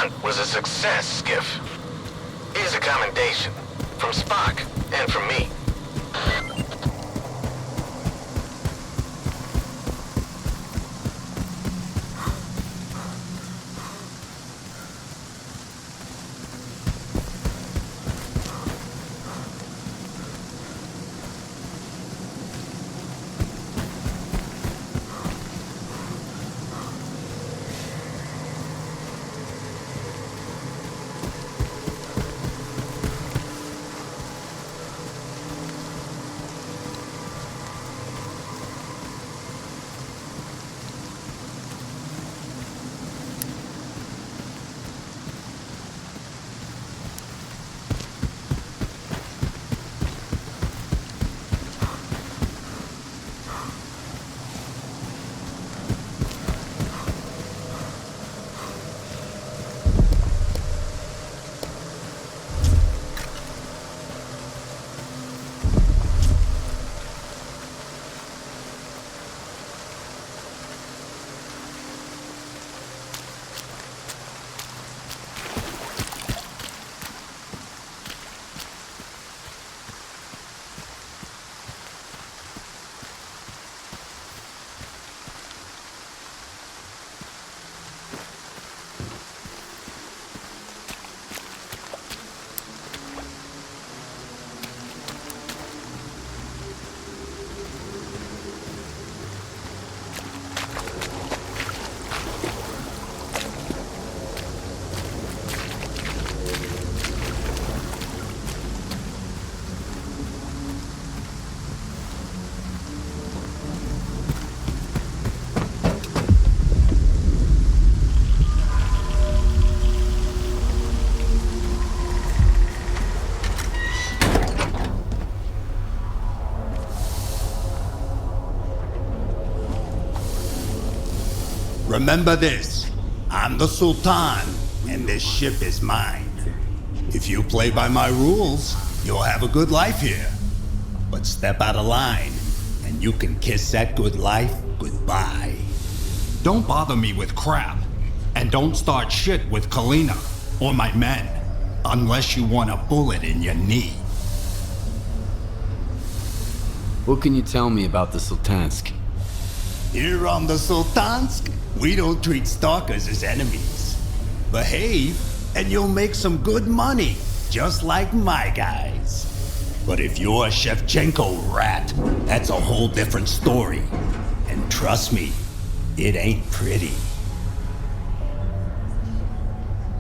hunt was a success, Skiff. Here's a commendation. From Spock, and from me. Remember this, I'm the Sultan, and this ship is mine. If you play by my rules, you'll have a good life here. But step out of line, and you can kiss that good life goodbye. Don't bother me with crap, and don't start shit with Kalina or my men, unless you want a bullet in your knee. What can you tell me about the S.T.A.L.K.E.R? Here on the S.T.A.L.K.E.R, we don't treat stalkers as enemies. Behave, and you'll make some good money, just like my guys. But if you're a Shevchenko rat, that's a whole different story. And trust me, it ain't pretty.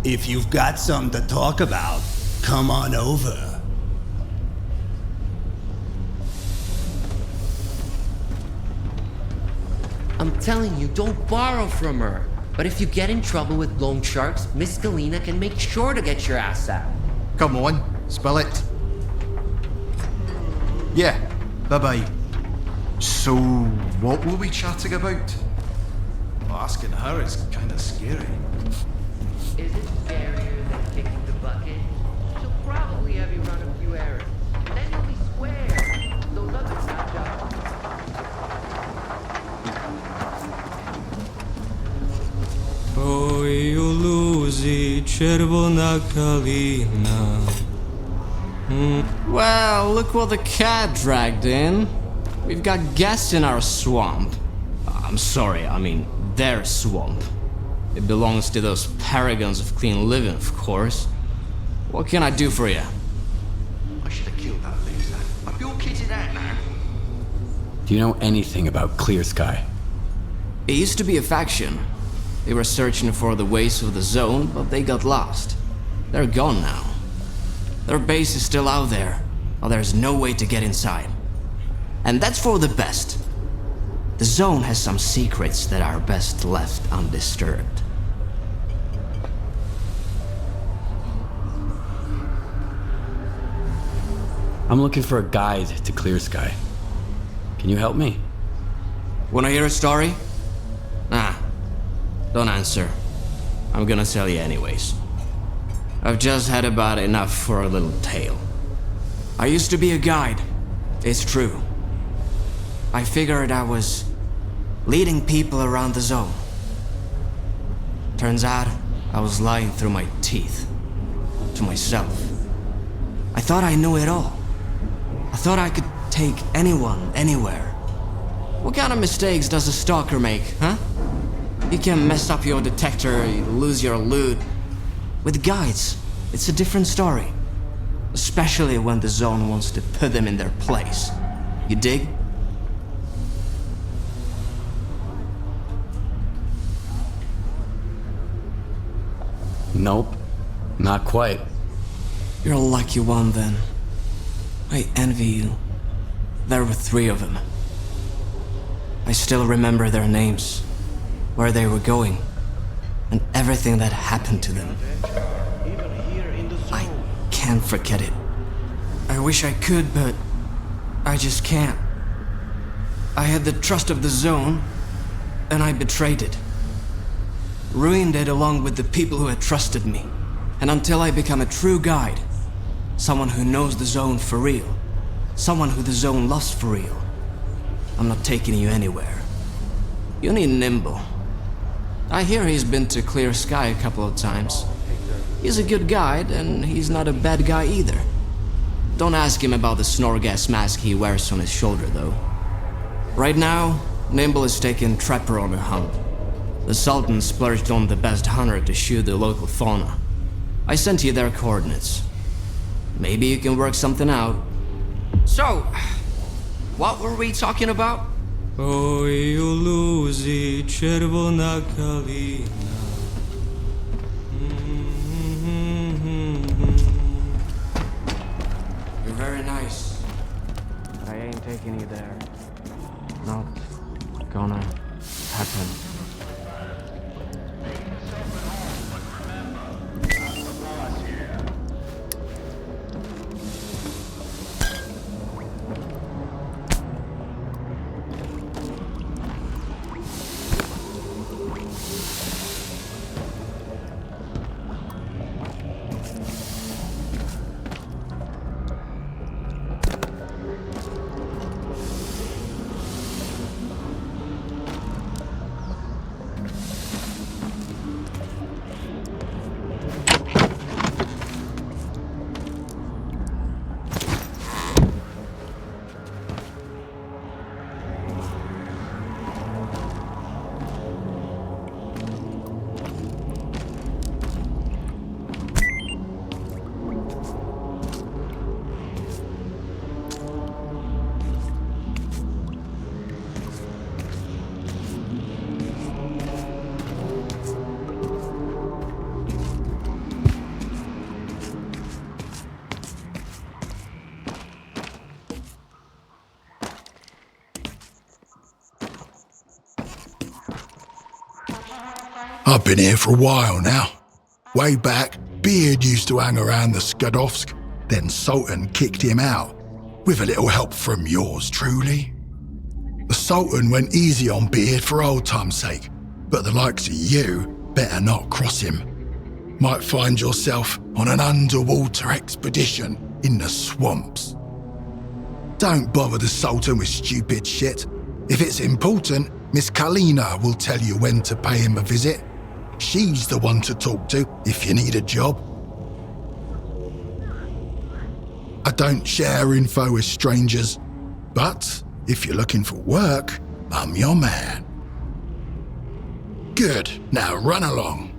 If you've got something to talk about, come on over. I'm telling you, don't borrow from her. But if you get in trouble with loan sharks, Miss Galena can make sure to get your ass out. Come on, spill it. Yeah, bye-bye. So, what were we chatting about? Well, asking her is kind of scary. Is it scarier than kicking the bucket? She'll probably have you run a few errands. And then you'll be square. Those other nut jobs. Oj u luzi czerwona kalina. Well, look what the cat dragged in. We've got guests in our swamp. I'm sorry, I mean their swamp. It belongs to those paragons of clean living, of course. What can I do for you? I should have killed that loser. I'd be all kitted out now. Do you know anything about Clear Sky? It used to be a faction. They were searching for the ways of the zone, but they got lost. They're gone now. Their base is still out there, but there's no way to get inside. And that's for the best. The zone has some secrets that are best left undisturbed. I'm looking for a guide to Clear Sky. Can you help me? Wanna hear a story? Nah, don't answer. I'm gonna tell you anyways. I've just had about enough for a little tale. I used to be a guide, it's true. I figured I was leading people around the zone. Turns out, I was lying through my teeth. To myself. I thought I knew it all. I thought I could take anyone, anywhere. What kind of mistakes does a stalker make, huh? You can mess up your detector, you lose your loot. With guides, it's a different story. Especially when the zone wants to put them in their place. You dig? Nope, not quite. You're a lucky one then. I envy you. There were 3 of them. I still remember their names, where they were going, and everything that happened to them. I can't forget it. I wish I could, but I just can't. I had the trust of the zone, and I betrayed it. Ruined it along with the people who had trusted me. And until I become a true guide, someone who knows the zone for real, someone who the zone loves for real, I'm not taking you anywhere. You need Nimble. I hear he's been to Clear-Sky a couple of times. He's a good guide, and he's not a bad guy either. Don't ask him about the Snorgas mask he wears on his shoulder, though. Right now, Nimble is taking Trapper on a hunt. The Sultan splurged on the best hunter to shoot the local fauna. I sent you their coordinates. Maybe you can work something out. So, what were we talking about? Oi uluzi czerwona kalina. You're very nice. But I ain't taking you there. Not gonna happen. I've been here for a while now. Way back, Beard used to hang around the Skadovsk, then Sultan kicked him out, with a little help from yours truly. The Sultan went easy on Beard for old time's sake, but the likes of you better not cross him. Might find yourself on an underwater expedition in the swamps. Don't bother the Sultan with stupid shit. If it's important, Miss Kalina will tell you when to pay him a visit. She's the one to talk to if you need a job. I don't share info with strangers, but if you're looking for work, I'm your man. Good, now run along.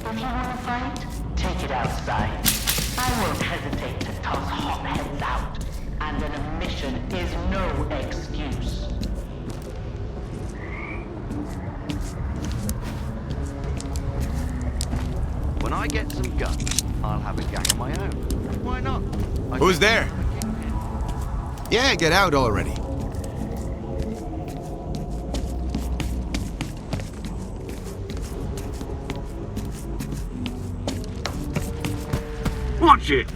So if you want to fight, take it outside. I won't hesitate to toss hotheads out. And an omission is no excuse. When I get some guns, I'll have a gang of my own. Why not? Who's there? Yeah, get out already. Watch it!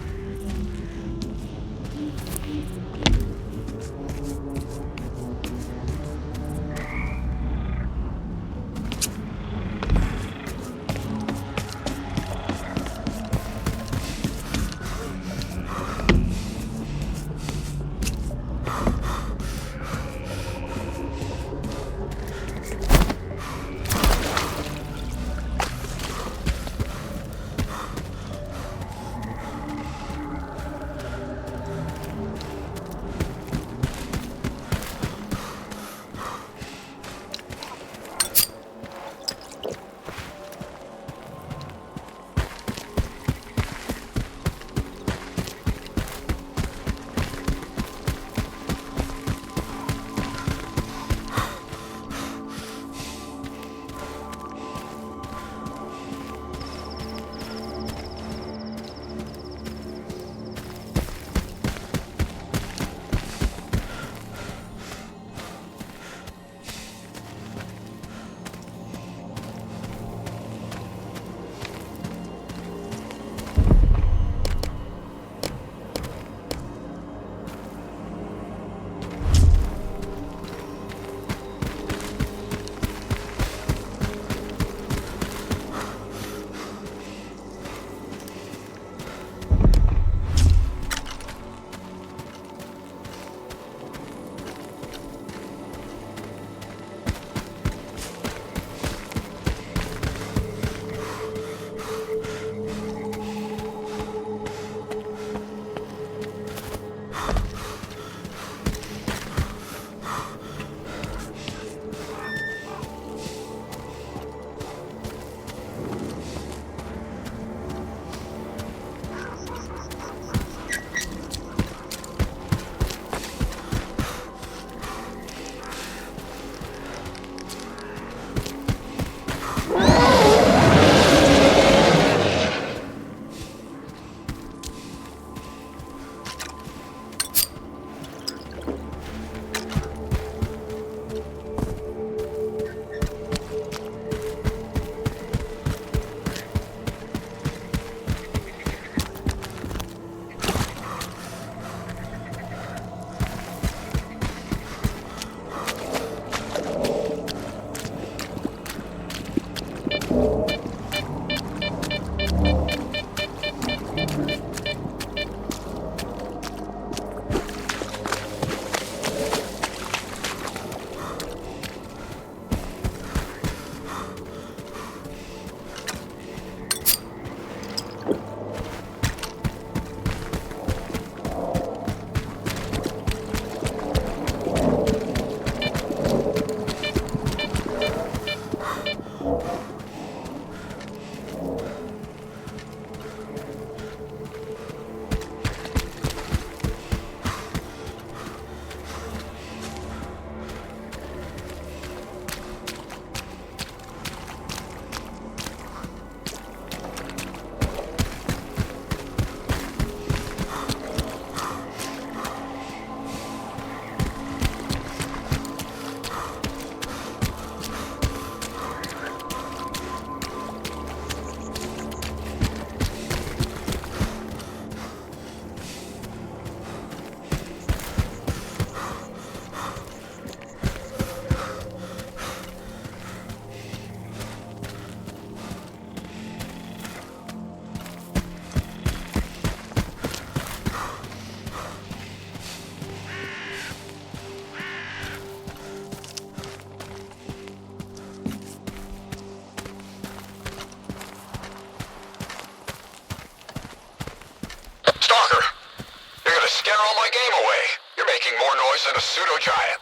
than a pseudo-giant.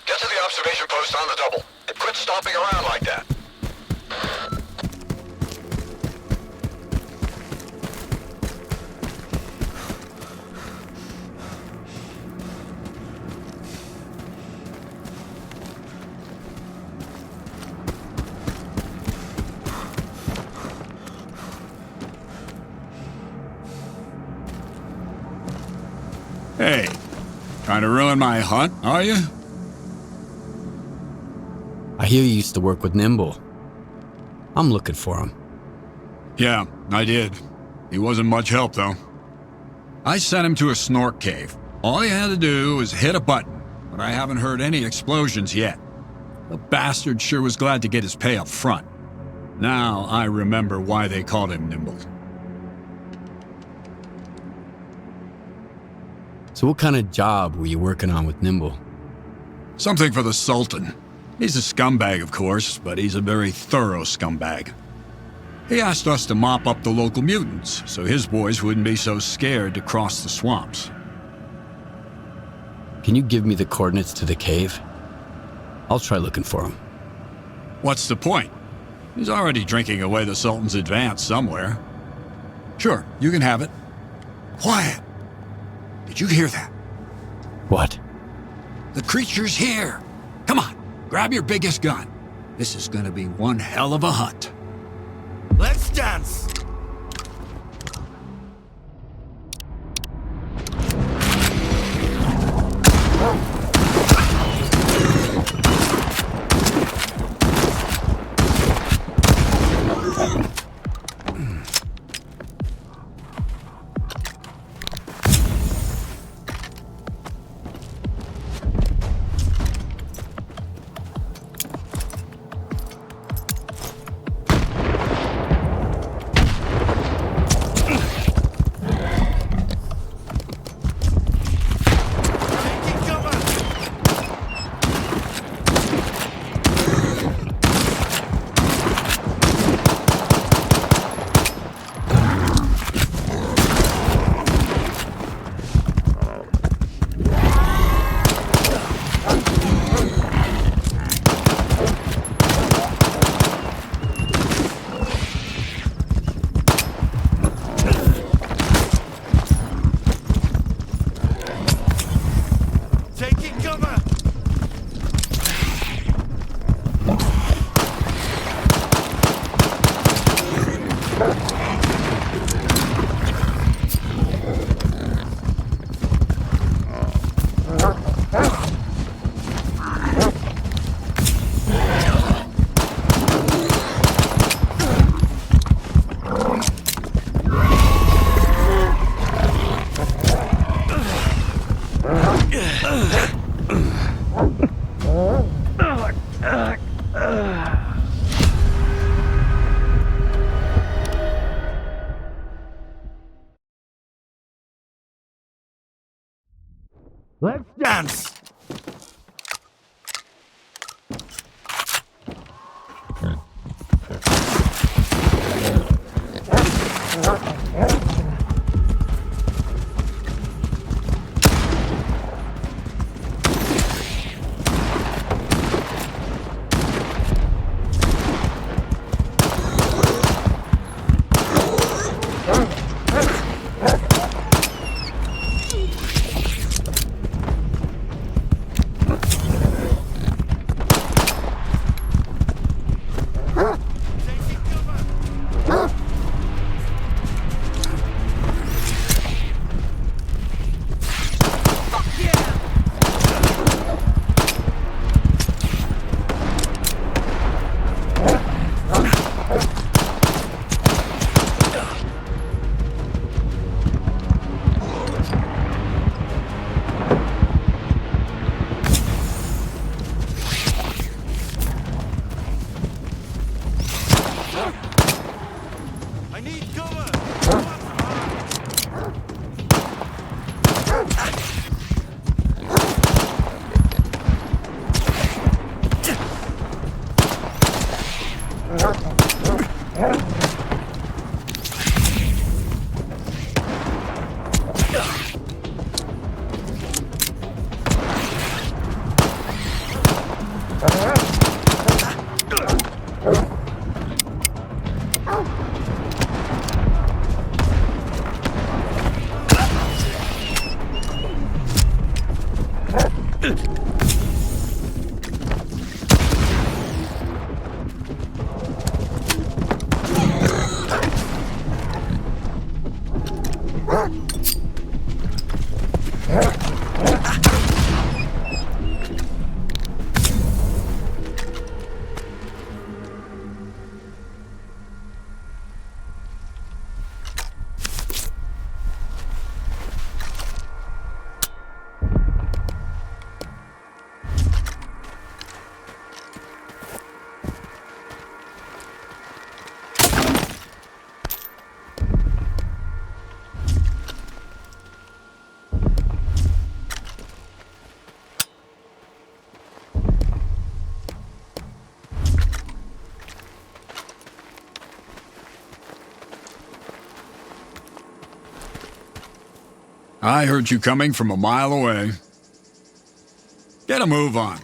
Get to the observation post on the double, and quit stomping around like that. Hey, trying to ruin my hunt, are you? I hear you used to work with Nimble. I'm looking for him. Yeah, I did. He wasn't much help, though. I sent him to a snork cave. All he had to do was hit a button, but I haven't heard any explosions yet. The bastard sure was glad to get his pay up front. Now I remember why they called him Nimble. So what kind of job were you working on with Nimble? Something for the Sultan. He's a scumbag, of course, but he's a very thorough scumbag. He asked us to mop up the local mutants, so his boys wouldn't be so scared to cross the swamps. Can you give me the coordinates to the cave? I'll try looking for him. What's the point? He's already drinking away the Sultan's advance somewhere. Sure, you can have it. Quiet! Did you hear that? What? The creature's here! Come on, grab your biggest gun. This is gonna be one hell of a hunt. Let's dance! Let's dance! I heard you coming from a mile away. Get a move on.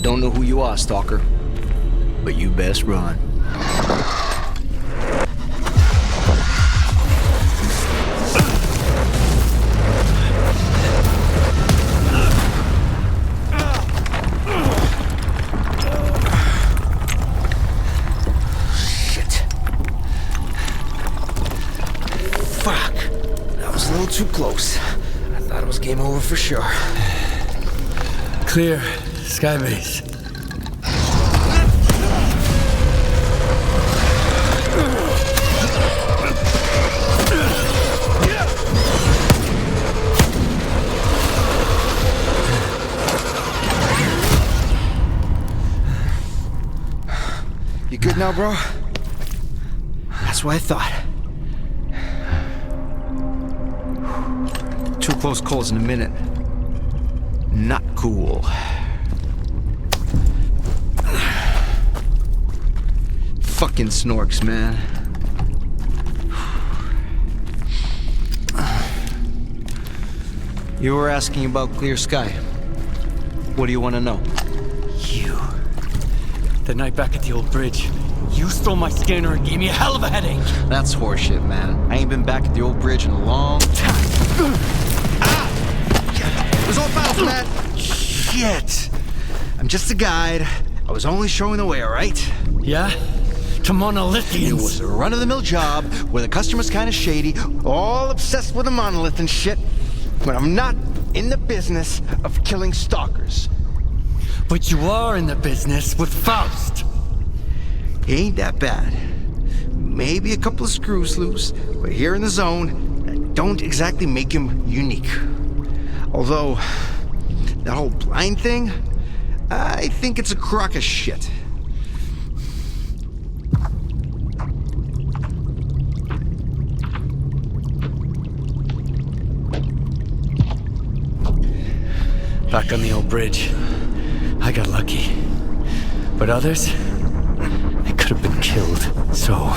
don't know who you are, Stalker, but you best run. Too close. I thought it was game over for sure. Clear. Skybase. You good now, bro? That's what I thought. Two close calls in a minute. Not cool. Fucking snorks, man. You were asking about Clear Sky. What do you want to know? You. The night back at the old bridge, you stole my scanner and gave me a hell of a headache. That's horseshit, man. I ain't been back at the old bridge in a long time. It was all foul, man. Shit. I'm just a guide. I was only showing the way, all right? Yeah? To monolithians. It was a run-of-the-mill job where the customer's kind of shady, all obsessed with a monolith and shit. But I'm not in the business of killing stalkers. But you are in the business with Faust. He ain't that bad. Maybe a couple of screws loose, but here in the zone, that don't exactly make him unique. Although, that whole blind thing, I think it's a crock of shit. Back on the old bridge, I got lucky. But others, they could have been killed, so...